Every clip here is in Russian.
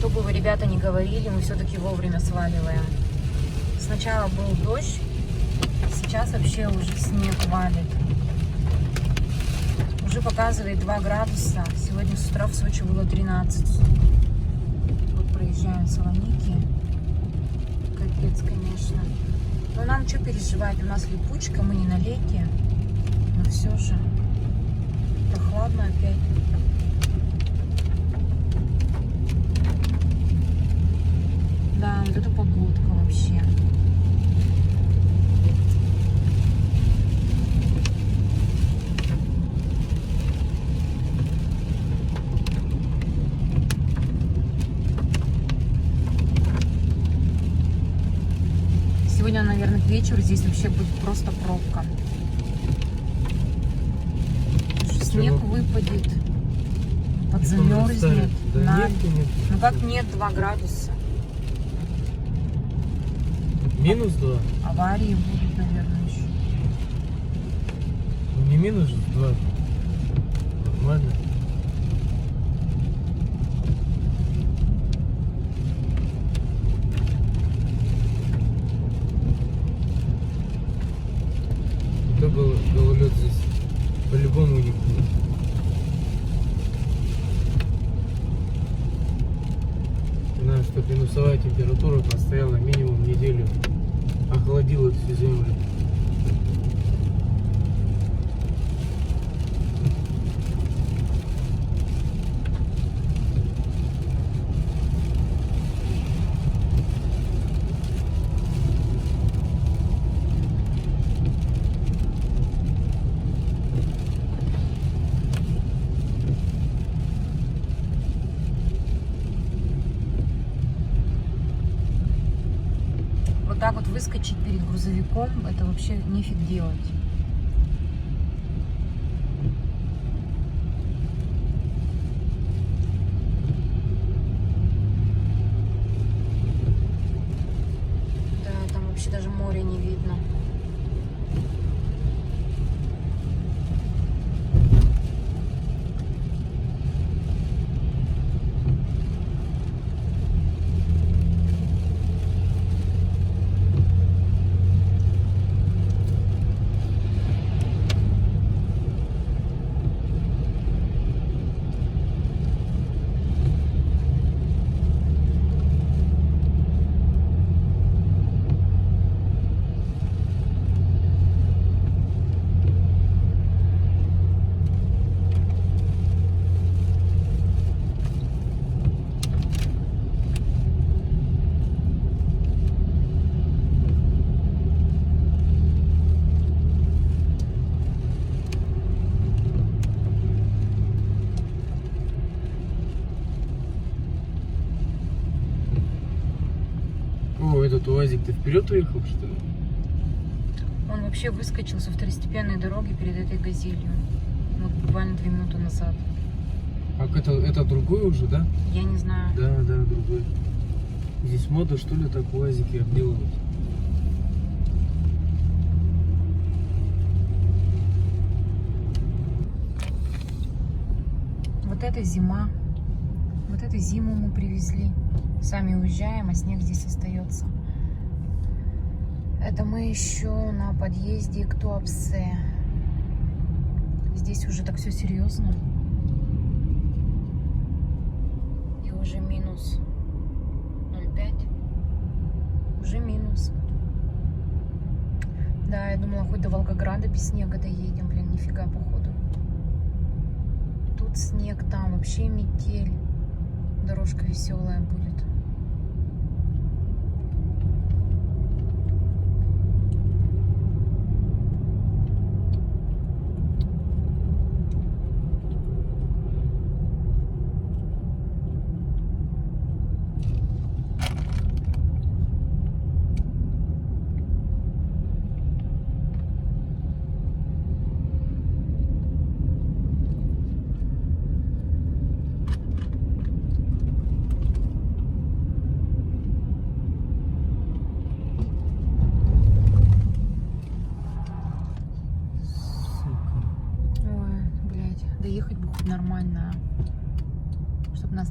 Что бы вы, ребята, ни говорили, мы все-таки вовремя сваливаем. Сначала был дождь, сейчас вообще уже снег валит. Уже показывает 2 градуса. Сегодня с утра в Сочи было 13. Вот проезжаем Салоники. Капец, конечно. Но нам что переживать? У нас липучка, мы не на лете. Но все же прохладно опять. Да, вот это погодка вообще. Сегодня, наверное, к вечеру здесь вообще будет просто пробка. Снег выпадет, подзамерзнет. Да, ну как нет, 2 градуса. Минус 2? Аварии будут, наверное, еще. Ну, не минус 2. Нормально. Это гололед здесь по-любому не будет. Знаю, что минусовая температура простояла минимум неделю. Охладила всю землю. Так вот выскочить перед грузовиком, это вообще нифиг делать. Да, там вообще даже моря не видно. О, этот УАЗик, ты вперед уехал, что ли? Он вообще выскочил со второстепенной дороги перед этой газелью. Вот буквально 2 минуты назад. А это другой уже, да? Я не знаю. Да, другой. Здесь мода, что ли, так УАЗики обделывать? Вот это зима. Вот эту зиму мы привезли. Сами уезжаем, а снег здесь остается. Это мы еще на подъезде к Туапсе. Здесь уже так все серьезно. И уже минус 0,5. Уже минус. Да, я думала, хоть до Волгограда без снега доедем. Блин, нифига, походу. Тут снег, там вообще метель. Дорожка веселая будет.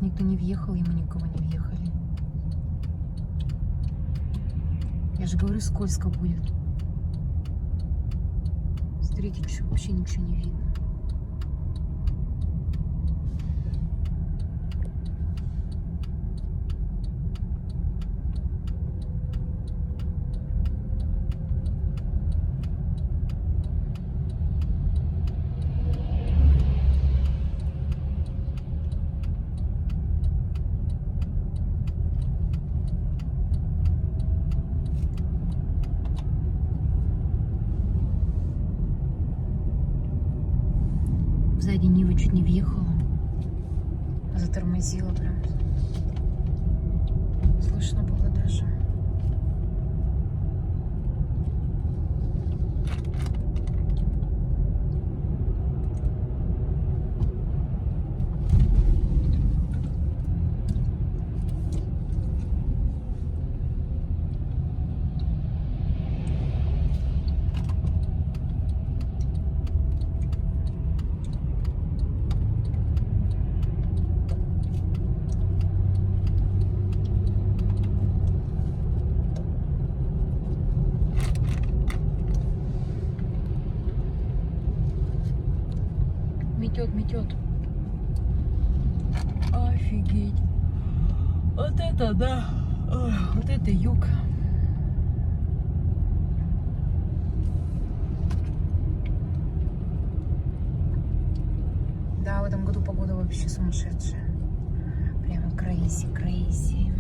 никто не въехал, и мы никого не въехали. Я же говорю, скользко будет. Смотрите, вообще ничего не видно. Сзади Нива чуть не въехала. Затормозила прям. Слышно было даже. Метет. Офигеть. Вот это да. Ой, вот это юг. Да, в этом году погода вообще сумасшедшая. Прямо крейзи.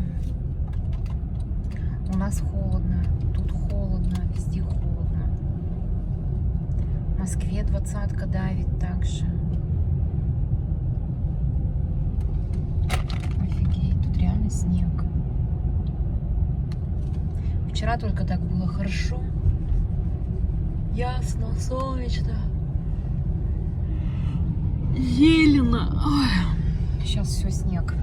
У нас холодно, тут холодно, везде холодно. В Москве 20-ка давит также. Офигеть, тут реально снег. Вчера только так было хорошо. Ясно, солнечно. Зелено. Ой. Сейчас все снег.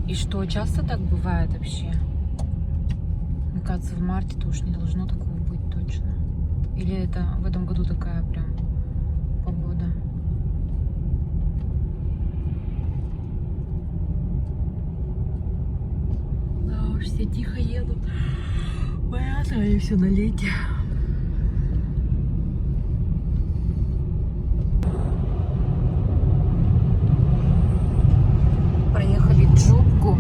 И что, часто так бывает вообще? Мне кажется, в марте-то уж не должно такого быть точно. Или это в этом году такая прям погода? Да уж, все тихо едут. Боятся, они все на лете. Проехали Джубку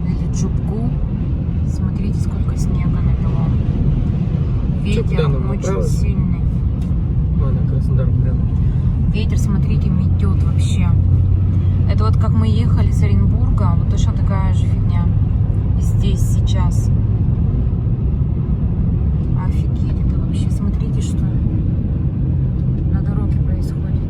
или Джубку. Смотрите, сколько снега намело. Ветер очень сильный. На Краснодар прямо. Ветер, смотрите, метет вообще. Это вот как мы ехали с Оренбурга, вот точно такая же фигня. И здесь сейчас. Офигеть, это вообще. Смотрите, что на дороге происходит.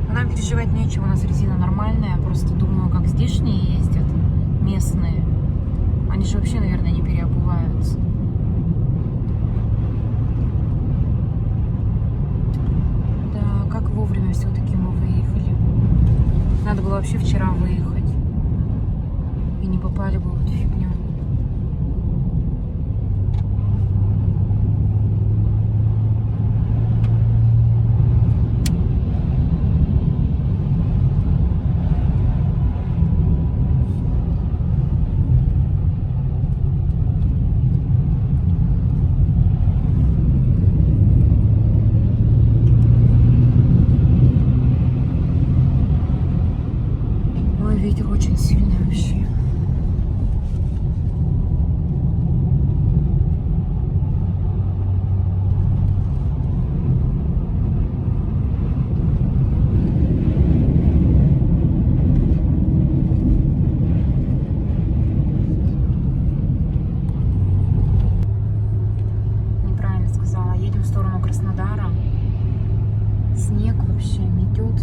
Но нам переживать нечего, у нас резина нормальная. Просто думаю, как здешние ездят, местные. Они же вообще, наверное, не переобуваются. Да, как вовремя все-таки мы выехали. Надо было вообще вчера выехать. И не попали бы в эту фигню.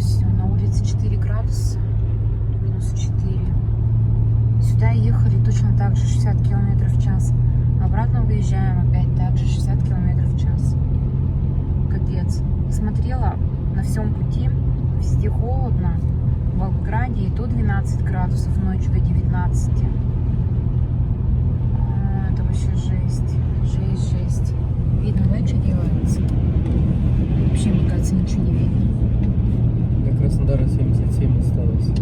все. На улице 4 градуса. Минус 4. Сюда ехали точно так же 60 километров в час. Обратно выезжаем опять так же 60 километров в час. Капец. Смотрела на всем пути. Везде холодно. В Волгограде и то 12 градусов, ночью до 19. Это вообще жесть. Жесть. Видно, да, что делается? Вообще, мне кажется, ничего не видно. До Краснодара 77 осталось.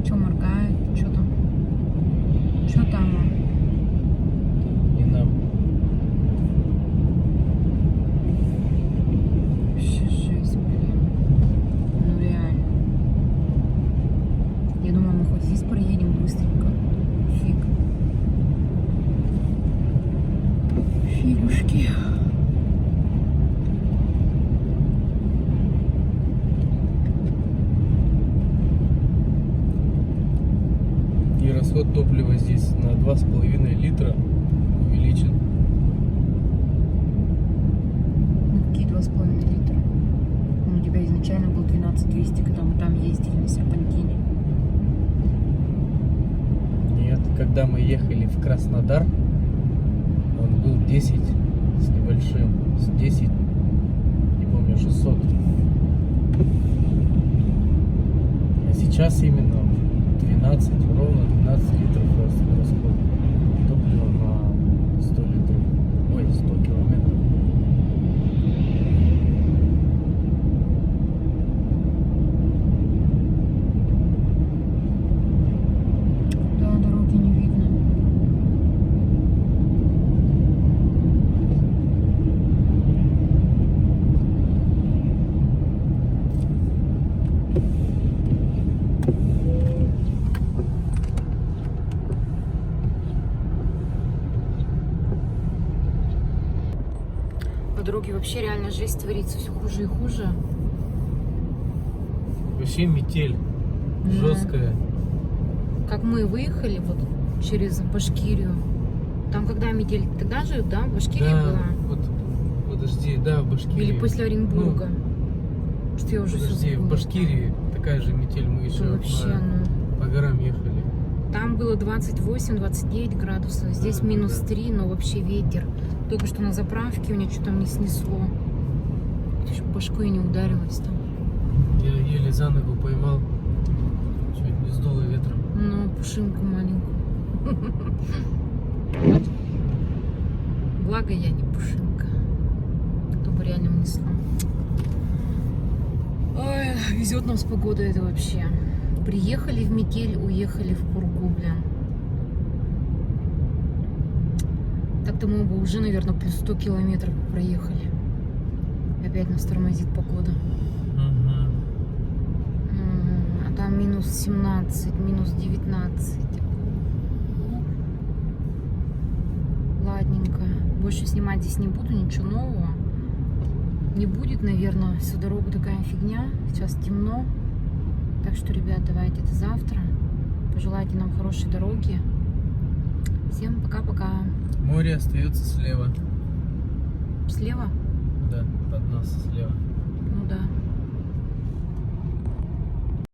Что моргает? Что там? Что там? И нам. Вообще жесть, блин. Ну реально. Я думала, мы хоть здесь проедем быстренько. Фиг. Фигушки. И расход топлива здесь на 2,5 литра увеличен. Ну какие 2,5 литра? Ну, у тебя изначально был 12,200, когда мы там ездили на серпантине. Нет, когда мы ехали в Краснодар, он был 10 с небольшим, с 10, не помню, 600. А сейчас именно 12, ровно 12 литров расход топлива на 100 литров, ой, 100 километров. Да, дороги не видно. По дороге вообще реально жесть творится, все хуже и хуже. Вообще метель Да. жесткая. Как мы выехали вот через Башкирию. Там когда метель, тогда же, да, в Башкирии Да, была? вот, подожди, да, в Башкирии. Или после Оренбурга? Что я уже Подожди, все в Башкирии такая же метель, мы еще вообще, ну. по горам ехали. Там было 28-29 градусов, здесь Да, минус да. 3, но вообще ветер. Только что на заправке у меня что-то не снесло. Чуть башкой не ударилась там. Я еле за ногу поймал, чуть не сдуло ветром. Ну, пушинку маленькую. Вот. Благо я не пушинка. Кто бы реально унесла. Ой, везет нам с погодой это вообще. Приехали в метель, уехали в пургу, блин. Так-то мы бы уже, наверное, плюс 100 километров проехали. Опять нас тормозит погода. А там минус 17, минус 19. Ладненько. Больше снимать здесь не буду, ничего нового. Не будет, наверное, всю дорогу такая фигня. Сейчас темно. Так что, ребят, давайте до завтра. Пожелайте нам хорошей дороги. Всем пока-пока. Море остается слева. Слева?